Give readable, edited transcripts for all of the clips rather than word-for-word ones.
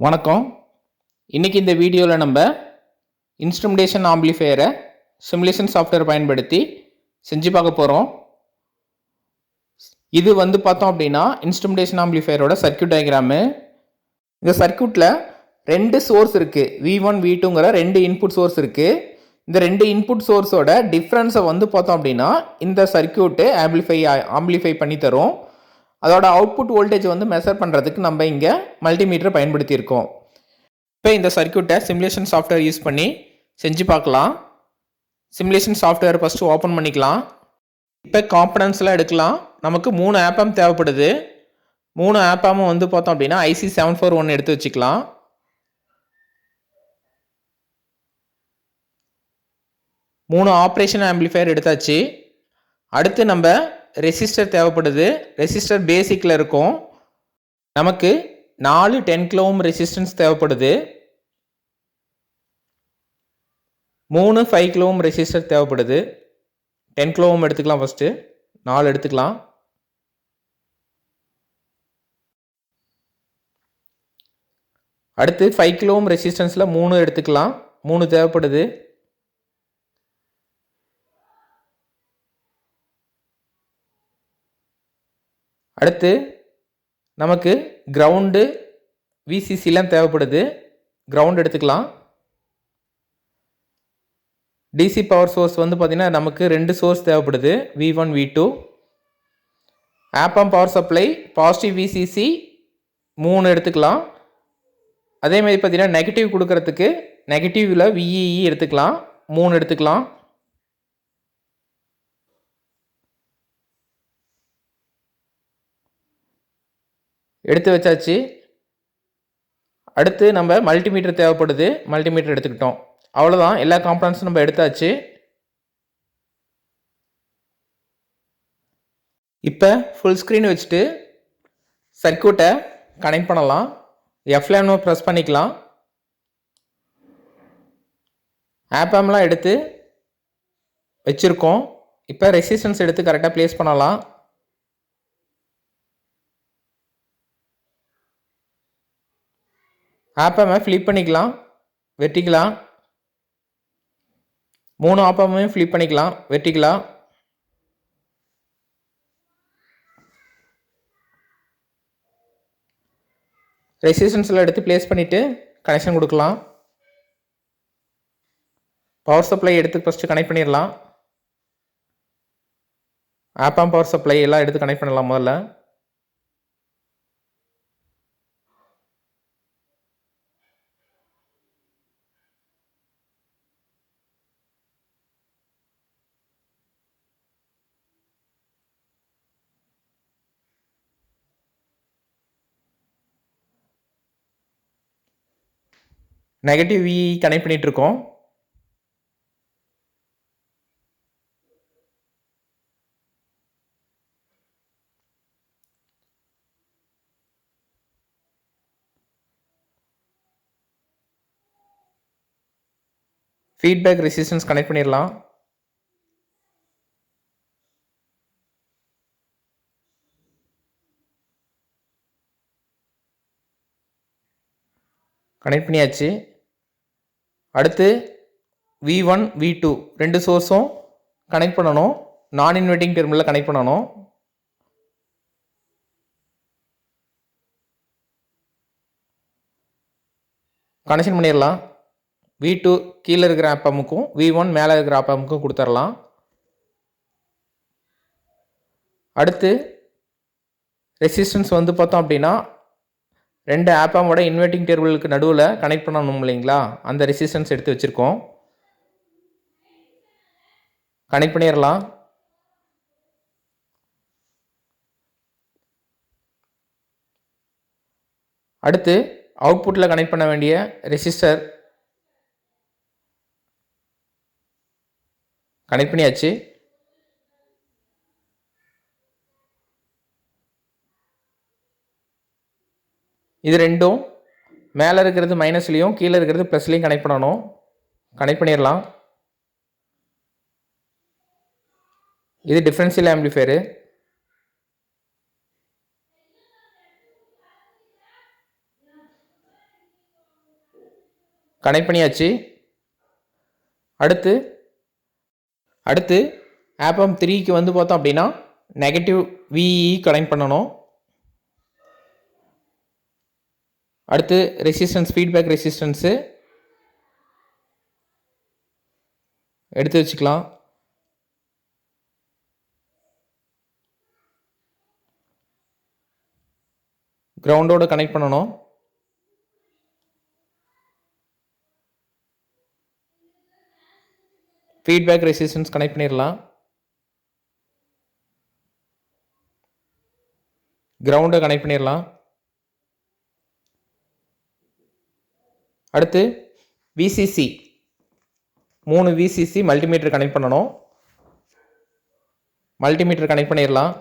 வணக்கம். இன்றைக்கி இந்த வீடியோவில் நம்ம இன்ஸ்ட்ருமெண்டேஷன் ஆம்பிளிஃபையரை சிமுலேஷன் சாஃப்ட்வேர் பயன்படுத்தி செஞ்சு பார்க்க போகிறோம். இது பார்த்தோம் அப்படின்னா இன்ஸ்ட்ருமெண்டேஷன் ஆம்பிளிஃபையரோட சர்க்யூட் டயக்ராமு. இந்த சர்க்யூட்டில் ரெண்டு சோர்ஸ் இருக்குது, V1 V2ங்கிற ரெண்டு இன்புட் சோர்ஸ் இருக்குது. இந்த ரெண்டு இன்புட் சோர்ஸோட டிஃப்ரென்ஸை பார்த்தோம் அப்படின்னா இந்த சர்க்யூட்டு ஆம்பிளிஃபை பண்ணி தரும். அதோட அவுட்புட் வோல்டேஜ் மெஷர் பண்ணுறதுக்கு நம்ம இங்கே மல்டிமீட்டர் பயன்படுத்தியிருக்கோம். இப்போ இந்த சர்க்யூட்டை சிமுலேஷன் சாஃப்ட்வேர் யூஸ் பண்ணி செஞ்சு பார்க்கலாம். சிமுலேஷன் சாஃப்ட்வேர் ஃபஸ்ட்டு ஓப்பன் பண்ணிக்கலாம். இப்போ காம்பனன்ட்ஸ்லாம் எடுக்கலாம். நமக்கு 3 ஆப்பாம் தேவைப்படுது. 3 ஆப்பாமும் பார்த்தோம் அப்படின்னா IC 741 எடுத்து வச்சுக்கலாம். மூணு ஆப்ரேஷன் ஆம்பிளிஃபையர் எடுத்தாச்சு. அடுத்து நம்ம ரெசிஸ்டர் தேவைப்படுது. ரெசிஸ்டர் பேசிக்கில் இருக்கும். நமக்கு 4 10 கிலோ ஓம் ரெசிஸ்டன்ஸ் தேவைப்படுது. 3 5 கிலோ ஓம் ரெசிஸ்டர் தேவைப்படுது. 10 கிலோ ஓம் எடுத்துக்கலாம். ஃபஸ்ட்டு 4 எடுத்துக்கலாம். அடுத்து 5 கிலோ ஓம் ரெசிஸ்டன்ஸில் 3 எடுத்துக்கலாம். 3 தேவைப்படுது. அடுத்து நமக்கு கிரவுண்டு VCCலாம் தேவைப்படுது. கிரவுண்ட் எடுத்துக்கலாம். டிசி பவர் சோர்ஸ் பார்த்திங்கன்னா நமக்கு 2 சோர்ஸ் தேவைப்படுது, V1 V2. Appam power supply positive VCC 3 எடுத்துக்கலாம். அதேமாதிரி பார்த்திங்கன்னா நெகட்டிவ் கொடுக்கறதுக்கு நெகட்டிவில் VEE எடுத்துக்கலாம், 3 எடுத்துக்கலாம். எடுத்து வச்சாச்சு. அடுத்து நம்ம மல்டிமீட்டர் தேவைப்படுது. மல்டிமீட்டர் எடுத்துக்கிட்டோம். அவ்வளோதான், எல்லா காம்பனன்ட்ஸும் நம்ம எடுத்தாச்சு. இப்போ ஃபுல் ஸ்க்ரீன் வச்சுட்டு சர்க்யூட்டை கனெக்ட் பண்ணலாம். F11 ப்ரெஸ் பண்ணிக்கலாம். ஆப்பம்லாம் எடுத்து வச்சுருக்கோம். இப்போ ரெசிஸ்டன்ஸ் எடுத்து கரெக்டாக ப்ளேஸ் பண்ணலாம். ஆப்பமை ஃப்ளிப் பண்ணிக்கலாம், வெர்டிகலாக. 3 ஆப்பமே ஃப்ளிப் பண்ணிக்கலாம், வெர்டிகலாக. ரெசிஸ்டன்ஸில் எடுத்து ப்ளேஸ் பண்ணிவிட்டு கனெக்ஷன் கொடுக்கலாம். பவர் சப்ளை எடுத்து ஃபஸ்ட்டு கனெக்ட் பண்ணிடலாம். ஆப்பம் பவர் சப்ளை எல்லாம் எடுத்து கனெக்ட் பண்ணலாம். முதல்ல நெகட்டிவ் VE கனெக்ட் பண்ணிட்டு இருக்கோம். ஃபீட்பேக் ரெசிஸ்டன்ஸ் கனெக்ட் பண்ணிடலாம். கனெக்ட் பண்ணியாச்சு. அடுத்து V1 V2 ரெண்டு சோர்ஸும் கனெக்ட் பண்ணணும். நான் இன்வெர்ட்டிங் டெர்மினலில் கனெக்ட் பண்ணணும். கனெக்ஷன் பண்ணிடலாம். V2 கீழே இருக்கிற ஆப்பமுக்கும் V1 மேலே இருக்கிற ஆப்பமுக்கும் கொடுத்துடலாம். அடுத்து ரெசிஸ்டன்ஸ் பார்த்தோம் அப்படின்னா ரெண்டு ஆப்பமோட இன்வெர்ட்டிங் டெர்மினலுக்கு நடுவில் கனெக்ட் பண்ணணும் இல்லைங்களா, அந்த ரெசிஸ்டன்ஸ் எடுத்து வச்சுருக்கோம். கனெக்ட் பண்ணிடலாம். அடுத்து அவுட்புட்டில் கனெக்ட் பண்ண வேண்டிய ரெசிஸ்டர் கனெக்ட் பண்ணியாச்சு. இது ரெண்டும் மேலே இருக்கிறது மைனஸ்லேயும் கீழே இருக்கிறது ப்ளஸ்லேயும் கனெக்ட் பண்ணணும். கனெக்ட் பண்ணிடலாம். இது டிஃபரன்ஷியல் ஆம்பிளிஃபையரு. கனெக்ட் பண்ணியாச்சு. அடுத்து ஆப்பம் 3க்கு வந்து பார்த்தோம் அப்படின்னா நெகட்டிவ் விஇ கனெக்ட் பண்ணணும். அடுத்து ரெசிஸ்டன்ஸ், ஃபீட்பேக் ரெசிஸ்டன்ஸு எடுத்து வச்சுக்கலாம். கிரவுண்டோட கனெக்ட் பண்ணணும். ஃபீட்பேக் ரெசிஸ்டன்ஸ் கனெக்ட் பண்ணிடலாம். கிரவுண்டை கனெக்ட் பண்ணிடலாம். அடுத்து விசிசி 3 விசிசி மல்டிமீட்டர் கனெக்ட் பண்ணணும். மல்டிமீட்டர் கனெக்ட் பண்ணிடலாம்.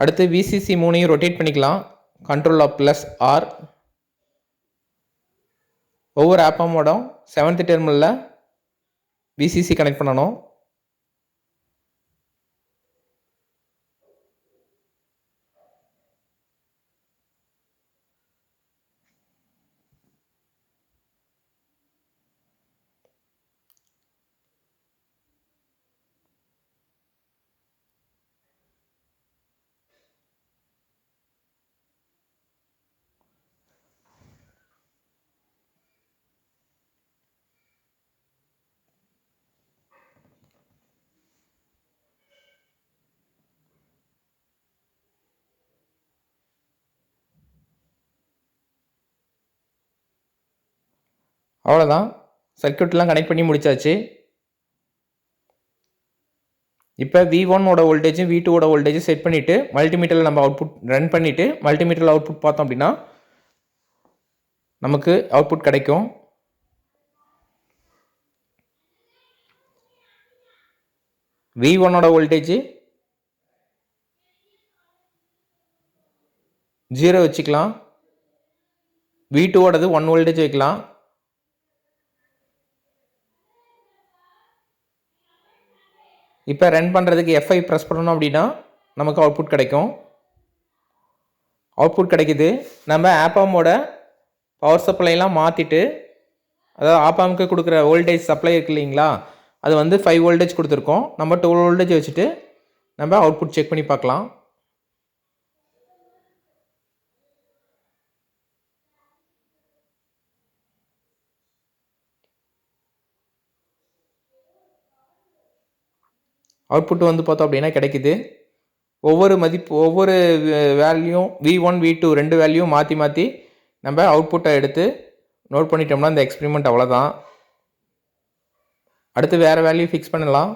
அடுத்து விசிசி 3ஐயும் ரொட்டேட் பண்ணிக்கலாம். Control of plus R. ஒவ்வொரு ஆப்பமோட 7th டெர்மினலில் விசிசி கனெக்ட் பண்ணணும். அவ்வளோதான், சர்க்யூட்லாம் கனெக்ட் பண்ணி முடிச்சாச்சு. இப்போ V1ஓட வோல்டேஜும் V2ஓட வோல்டேஜும் செட் பண்ணிவிட்டு மல்டிமீட்டரில் நம்ம அவுட்புட் ரன் பண்ணிவிட்டு மல்டிமீட்டரில் அவுட்புட் பார்த்தோம் அப்படின்னா நமக்கு அவுட்புட் கிடைக்கும். V1ஓட வோல்டேஜ் 0 வச்சுக்கலாம். V2ஓடது 1 வோல்டேஜ் வைக்கலாம். இப்போ ரன் பண்ணுறதுக்கு F5 ப்ரெஸ் பண்ணணும் அப்படின்னா நமக்கு அவுட்புட் கிடைக்கும். அவுட்புட் கிடைக்குது. நம்ம ஆப்பாமோட பவர் சப்ளைலாம் மாற்றிட்டு, அதாவது ஆப்பாமுக்கு கொடுக்குற வோல்டேஜ் சப்ளை இருக்கு இல்லைங்களா, அது வந்து 5 வோல்டேஜ் கொடுத்துருக்கோம். நம்ம 12 வோல்டேஜ் வச்சுட்டு நம்ம அவுட்புட் செக் பண்ணி பார்க்கலாம். அவுட்புட் வந்து பார்த்தோம் அப்படின்னா கிடைக்குது. ஒவ்வொரு வேல்யூம் V1 V2 2 வேல்யூ மாற்றி நம்ம அவுட்புட்டை எடுத்து நோட் பண்ணிட்டோம்னா இந்த எக்ஸ்பெரிமெண்ட் அவ்வளோதான். அடுத்து வேறு வேல்யூ ஃபிக்ஸ் பண்ணலாம்.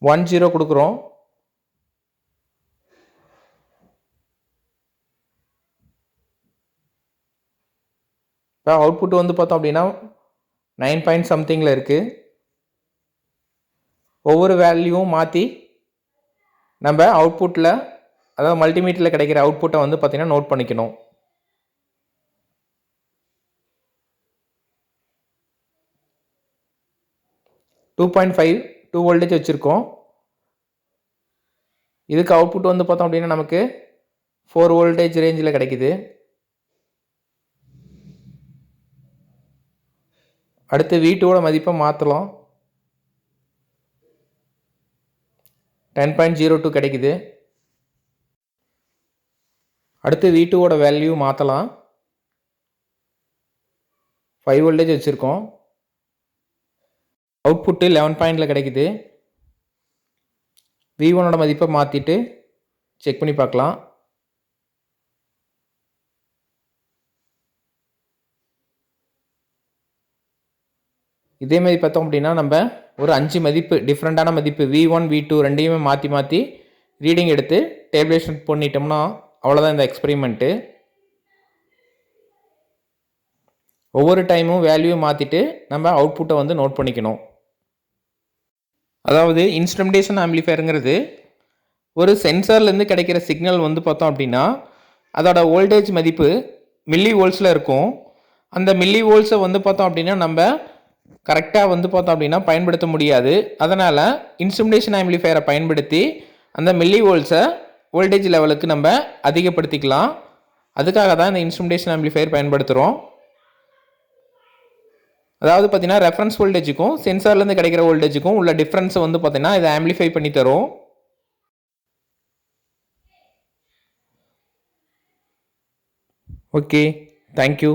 ஒன் 0 கொடுக்குறோம். இப்போ அவுட்புட் வந்து பார்த்தோம் அப்படின்னா 9 பாயிண்ட் சம்திங்கில் இருக்குது. ஒவ்வொரு வேல்யூவும் மாற்றி நம்ம அவுட்புட்டில், அதாவது மல்டிமீட்டரில் கிடைக்கிற அவுட்புட்டை வந்து பார்த்திங்கன்னா நோட் பண்ணிக்கணும். $2.5 வோல்டேஜ் வச்சுருக்கோம். இதுக்கு அவுட்புட் வந்து பார்த்தோம் அப்படின்னா நமக்கு 4 வோல்டேஜ் ரேஞ்சில் கிடைக்குது. அடுத்து V2ஓட மதிப்பை மாற்றலாம். 10.02 கிடைக்குது. அடுத்து V2ஓட வேல்யூ மாற்றலாம். 5 வோல்டேஜ் வச்சுருக்கோம். அவுட்புட்டு 11 பாயிண்டில் கிடைக்குது. V1ஓட மதிப்பை மாற்றிட்டு செக் பண்ணி பார்க்கலாம். இதேமாதிரி பார்த்தோம் அப்படின்னா நம்ம ஒரு 5 மதிப்பு டிஃப்ரெண்ட்டான மதிப்பு V1 V2 ரெண்டையுமே மாற்றி ரீடிங் எடுத்து டேபிளேஷன் பண்ணிட்டோம்னா அவ்வளோதான் இந்த எக்ஸ்பெரிமெண்ட்டு. ஒவ்வொரு டைமும் வேல்யூ மாற்றிட்டு நம்ம அவுட்புட்டை வந்து நோட் பண்ணிக்கணும். அதாவது இன்ஸ்ட்ருமெண்டேஷன் ஆம்பிளிஃபையருங்கிறது ஒரு சென்சார்லேருந்து கிடைக்கிற சிக்னல் வந்து பார்த்தோம் அப்படின்னா அதோட வோல்டேஜ் மதிப்பு மில்லி வோல்ட்ஸில் இருக்கும். அந்த மில்லி வோல்ட்ஸை வந்து பார்த்தோம் அப்படின்னா நம்ம கரெக்டாக வந்து பார்த்தோம் அப்படின்னா பயன்படுத்த முடியாது. அதனால் இன்ஸ்ட்ருமெண்டேஷன் ஆம்பிளிஃபையரை பயன்படுத்தி அந்த மில்லி வோல்ட்ஸை வோல்டேஜ் லெவலுக்கு நம்ம அதிகப்படுத்திக்கலாம். அதுக்காக தான் இந்த இன்ஸ்ட்ருமெண்டேஷன் ஆம்பிளிஃபையர் பயன்படுத்துகிறோம். அதாவது பார்த்தீங்கன்னா ரெஃபரன்ஸ் வோல்டேஜுக்கும் சென்சார்லேருந்து கிடைக்கிற வோல்டேஜுக்கும் உள்ள டிஃப்ரென்ஸை வந்து பார்த்தீங்கன்னா இதை ஆம்பிளிஃபை பண்ணி தரும். Okay, thank you.